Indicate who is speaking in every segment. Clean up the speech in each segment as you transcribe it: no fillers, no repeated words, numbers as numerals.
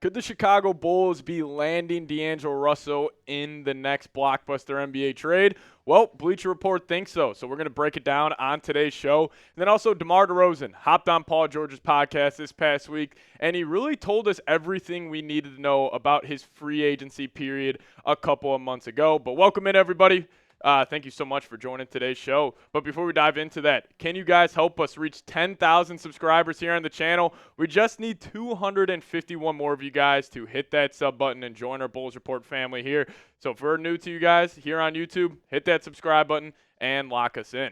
Speaker 1: Could the Chicago Bulls be landing D'Angelo Russell in the next blockbuster NBA trade? Well, Bleacher Report thinks so. So we're going to break it down on today's show. And then also DeMar DeRozan hopped on Paul George's podcast this past week, and he really told us everything we needed to know about his free agency period a couple of months ago. But welcome in, everybody. Thank you so much for joining today's show. But before we dive into that, can you guys help us reach 10,000 subscribers here on the channel? We just need 251 more of you guys to hit that sub button and join our Bulls Report family here. So if we're new to you guys here on YouTube, hit that subscribe button and lock us in.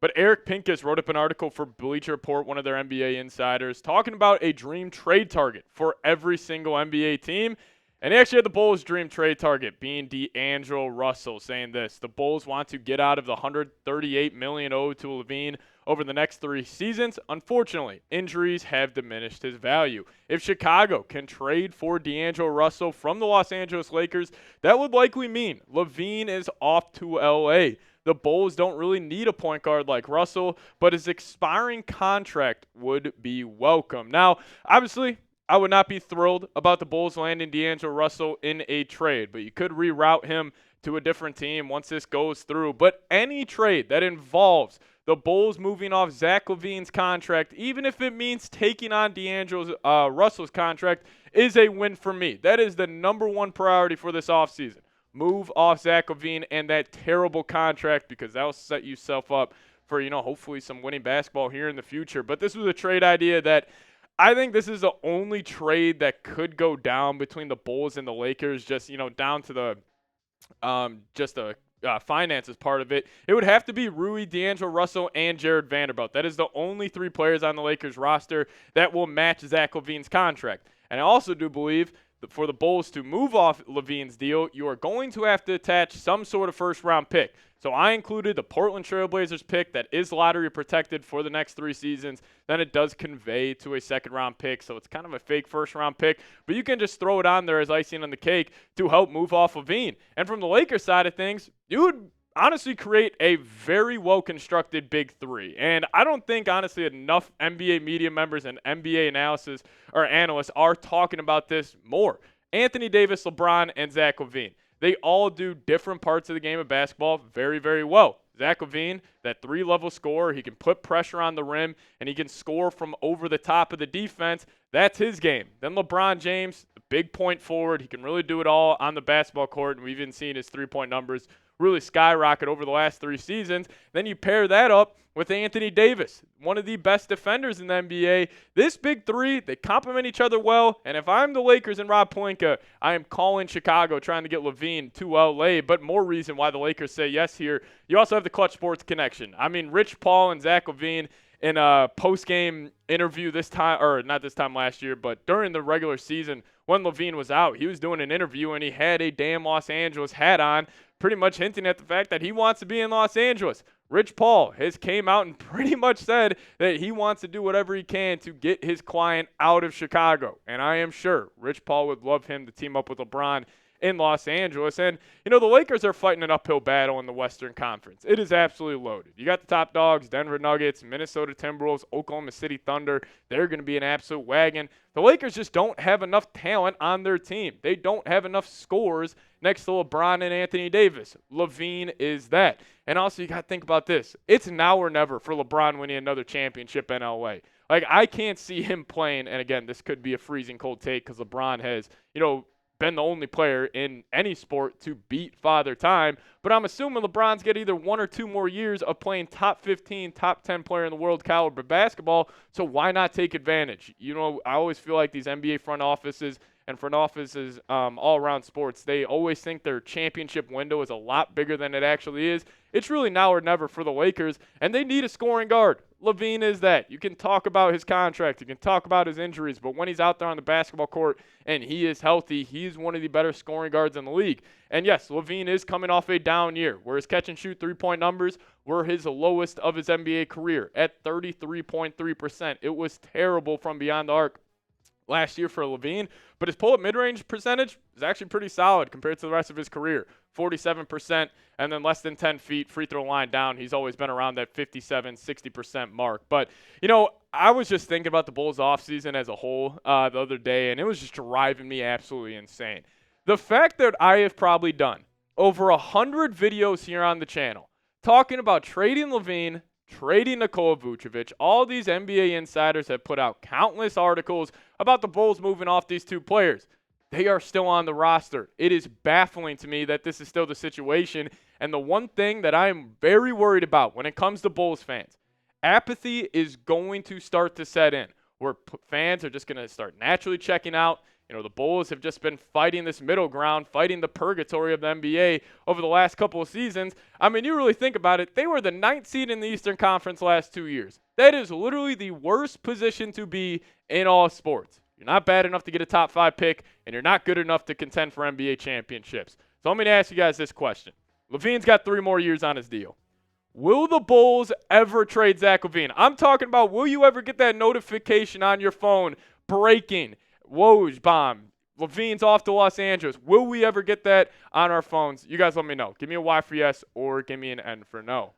Speaker 1: But Eric Pincus wrote up an article for Bleacher Report, one of their NBA insiders, talking about a dream trade target for every single NBA team. And he actually had the Bulls' dream trade target being D'Angelo Russell, saying this: the Bulls want to get out of the $138 million owed to LaVine over the next 3 seasons. Unfortunately, injuries have diminished his value. If Chicago can trade for D'Angelo Russell from the Los Angeles Lakers, that would likely mean LaVine is off to L.A. The Bulls don't really need a point guard like Russell, but his expiring contract would be welcome. Now, obviously, I would not be thrilled about the Bulls landing D'Angelo Russell in a trade, but you could reroute him to a different team once this goes through. But any trade that involves the Bulls moving off Zach LaVine's contract, even if it means taking on D'Angelo Russell's contract, is a win for me. That is the number one priority for this offseason. Move off Zach LaVine and that terrible contract, because that will set yourself up for, hopefully some winning basketball here in the future. But this was a trade idea that I think this is the only trade that could go down between the Bulls and the Lakers, just, down to the finances part of it. It would have to be Rui, D'Angelo Russell, and Jared Vanderbilt. That is the only 3 players on the Lakers roster that will match Zach LaVine's contract. And I also do believe that for the Bulls to move off LaVine's deal, you are going to have to attach some sort of first-round pick. So I included the Portland Trailblazers pick that is lottery protected for the next 3 seasons. Then it does convey to a second-round pick, so it's kind of a fake first-round pick. But you can just throw it on there as icing on the cake to help move off LaVine. And from the Lakers side of things, you would honestly create a very well-constructed big 3. And I don't think, honestly, enough NBA media members and NBA analysts are talking about this more. Anthony Davis, LeBron, and Zach LaVine. They all do different parts of the game of basketball very, very well. Zach LaVine, that 3-level scorer, he can put pressure on the rim, and he can score from over the top of the defense. That's his game. Then LeBron James, the big point forward. He can really do it all on the basketball court, and we've even seen his 3-point numbers really skyrocket over the last 3 seasons. Then you pair that up with Anthony Davis, one of the best defenders in the NBA. This big 3, they complement each other well. And if I'm the Lakers and Rob Pelinka, I am calling Chicago trying to get LaVine to LA. But more reason why the Lakers say yes here. You also have the Clutch Sports connection. I mean, Rich Paul and Zach LaVine in a post-game interview this time, or not this time last year, but during the regular season when LaVine was out, he was doing an interview and he had a damn Los Angeles hat on, pretty much hinting at the fact that he wants to be in Los Angeles. Rich Paul has came out and pretty much said that he wants to do whatever he can to get his client out of Chicago. And I am sure Rich Paul would love him to team up with LeBron in Los Angeles. And, the Lakers are fighting an uphill battle in the Western Conference. It is absolutely loaded. You got the top dogs, Denver Nuggets, Minnesota Timberwolves, Oklahoma City Thunder. They're going to be an absolute wagon. The Lakers just don't have enough talent on their team. They don't have enough scores next to LeBron and Anthony Davis. LaVine is that. And also, you got to think about this. It's now or never for LeBron winning another championship in LA. Like, I can't see him playing, and again, this could be a freezing cold take because LeBron has, been the only player in any sport to beat Father Time. But I'm assuming LeBron's got either 1 or 2 more years of playing top 15, top 10 player in the world caliber basketball. So why not take advantage? I always feel like these NBA front offices and front offices all around sports, they always think their championship window is a lot bigger than it actually is. It's really now or never for the Lakers, and they need a scoring guard. LaVine is that. You can talk about his contract. You can talk about his injuries, but when he's out there on the basketball court and he is healthy, he's one of the better scoring guards in the league. And yes, LaVine is coming off a down year, where his catch-and-shoot three-point numbers were his lowest of his NBA career at 33.3%. It was terrible from beyond the arc. last year for LaVine, but his pull-up mid-range percentage is actually pretty solid compared to the rest of his career. 47%, and then less than 10 feet, free throw line down. He's always been around that 57, 60% mark. But, I was just thinking about the Bulls offseason as a whole the other day, and it was just driving me absolutely insane. The fact that I have probably done over 100 videos here on the channel talking about trading LaVine, trading Nikola Vucevic. All these NBA insiders have put out countless articles about the Bulls moving off these two players. They are still on the roster. It is baffling to me that this is still the situation. And the one thing that I am very worried about when it comes to Bulls fans, apathy is going to start to set in, where fans are just going to start naturally checking out. The Bulls have just been fighting this middle ground, fighting the purgatory of the NBA over the last couple of seasons. I mean, you really think about it, they were the 9th seed in the Eastern Conference last 2 years. That is literally the worst position to be in all sports. You're not bad enough to get a top 5 pick, and you're not good enough to contend for NBA championships. So I'm going to ask you guys this question. LaVine's got 3 more years on his deal. Will the Bulls ever trade Zach LaVine? I'm talking about, will you ever get that notification on your phone, breaking, Woj bomb, LaVine's off to Los Angeles? Will we ever get that on our phones? You guys let me know. Give me a Y for yes or give me an N for no.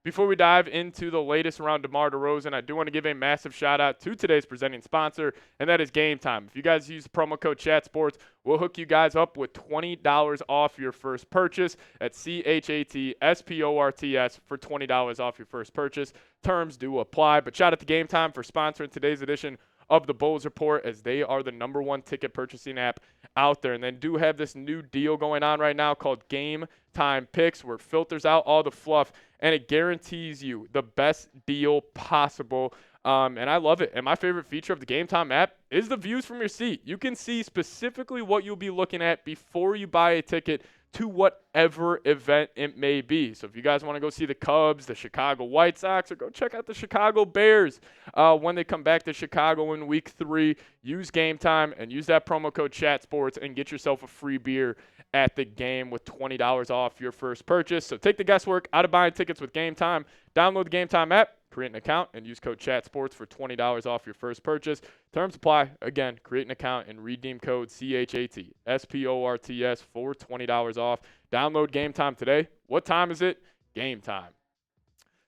Speaker 1: Before we dive into the latest around DeMar DeRozan, I do want to give a massive shout out to today's presenting sponsor, and that is Game Time. If you guys use the promo code ChatSports, we'll hook you guys up with $20 off your first purchase at ChatSports for $20 off your first purchase. Terms do apply, but shout out to Game Time for sponsoring today's edition of the Bulls Report, as they are the #1 ticket purchasing app out there. And then do have this new deal going on right now called Game Time Picks, where it filters out all the fluff and it guarantees you the best deal possible. And I love it. And my favorite feature of the Game Time app is the views from your seat. You can see specifically what you'll be looking at before you buy a ticket to whatever event it may be. So if you guys want to go see the Cubs, the Chicago White Sox, or go check out the Chicago Bears when they come back to Chicago in Week 3, use Game Time and use that promo code ChatSports and get yourself a free beer at the game with $20 off your first purchase. So take the guesswork out of buying tickets with Game Time. Download the Game Time app, create an account, and use code ChatSports for $20 off your first purchase. Terms apply. Again, create an account and redeem code ChatSports for $20 off. Download Game Time today. What time is it? Game time.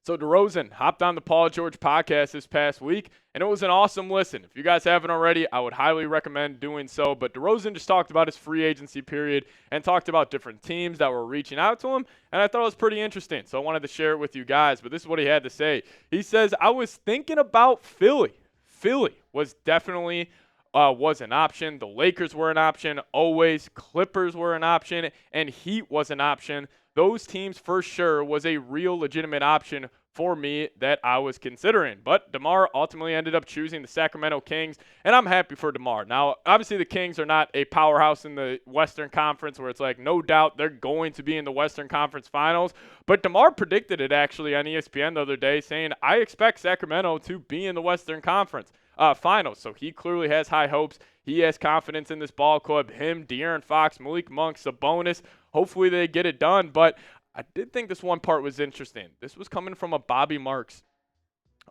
Speaker 1: So DeRozan hopped on the Paul George podcast this past week, and it was an awesome listen. If you guys haven't already, I would highly recommend doing so. But DeRozan just talked about his free agency period and talked about different teams that were reaching out to him, and I thought it was pretty interesting. So I wanted to share it with you guys, but this is what he had to say. He says, I was thinking about Philly. Philly was definitely was an option. The Lakers were an option. Always. Clippers were an option. And Heat was an option. Those teams for sure was a real legitimate option for me that I was considering. But DeMar ultimately ended up choosing the Sacramento Kings, and I'm happy for DeMar. Now, obviously the Kings are not a powerhouse in the Western Conference where it's like no doubt they're going to be in the Western Conference Finals, but DeMar predicted it actually on ESPN the other day, saying, I expect Sacramento to be in the Western Conference Finals. So he clearly has high hopes. He has confidence in this ball club. Him, De'Aaron Fox, Malik Monk, Sabonis. Hopefully they get it done, but I did think this one part was interesting. This was coming from a Bobby Marks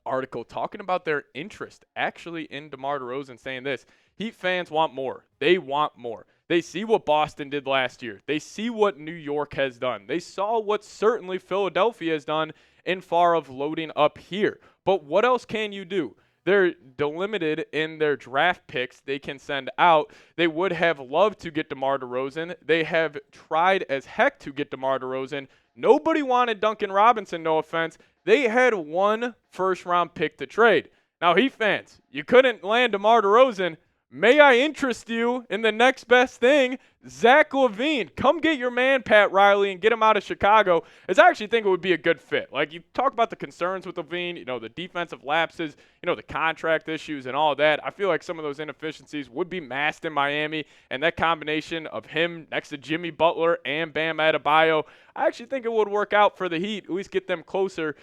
Speaker 1: article talking about their interest actually in DeMar DeRozan, saying this: Heat fans want more. They want more. They see what Boston did last year. They see what New York has done. They saw what certainly Philadelphia has done in far of loading up here. But what else can you do? They're delimited in their draft picks they can send out. They would have loved to get DeMar DeRozan. They have tried as heck to get DeMar DeRozan. Nobody wanted Duncan Robinson, no offense. They had 1 first-round pick to trade. Now, Heat fans, you couldn't land DeMar DeRozan. May I interest you in the next best thing, Zach LaVine? Come get your man, Pat Riley, and get him out of Chicago, as I actually think it would be a good fit. Like, you talk about the concerns with LaVine, the defensive lapses, the contract issues and all that. I feel like some of those inefficiencies would be masked in Miami, and that combination of him next to Jimmy Butler and Bam Adebayo, I actually think it would work out for the Heat, at least get them closer,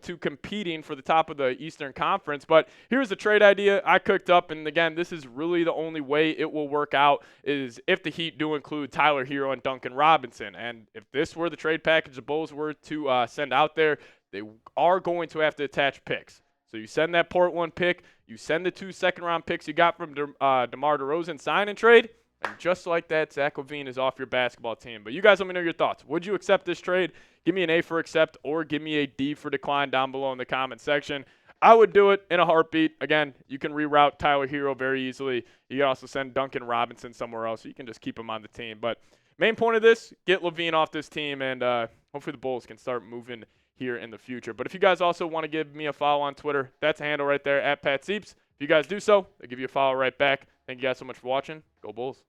Speaker 1: to competing for the top of the Eastern Conference. But here's the trade idea I cooked up, and again, this is really the only way it will work out is if the Heat do include Tyler Hero and Duncan Robinson. And if this were the trade package the Bulls were to send out there, they are going to have to attach picks. So you send that Portland pick, you send the 2 second-round picks you got from DeMar DeRozan sign and trade, and just like that, Zach LaVine is off your basketball team. But you guys let me know your thoughts. Would you accept this trade? Give me an A for accept or give me a D for decline down below in the comment section. I would do it in a heartbeat. Again, you can reroute Tyler Hero very easily. You can also send Duncan Robinson somewhere else. So you can just keep him on the team. But main point of this, get LaVine off this team, and hopefully the Bulls can start moving here in the future. But if you guys also want to give me a follow on Twitter, that's a handle right there, at Pat Sieps. If you guys do so, I'll give you a follow right back. Thank you guys so much for watching. Go Bulls.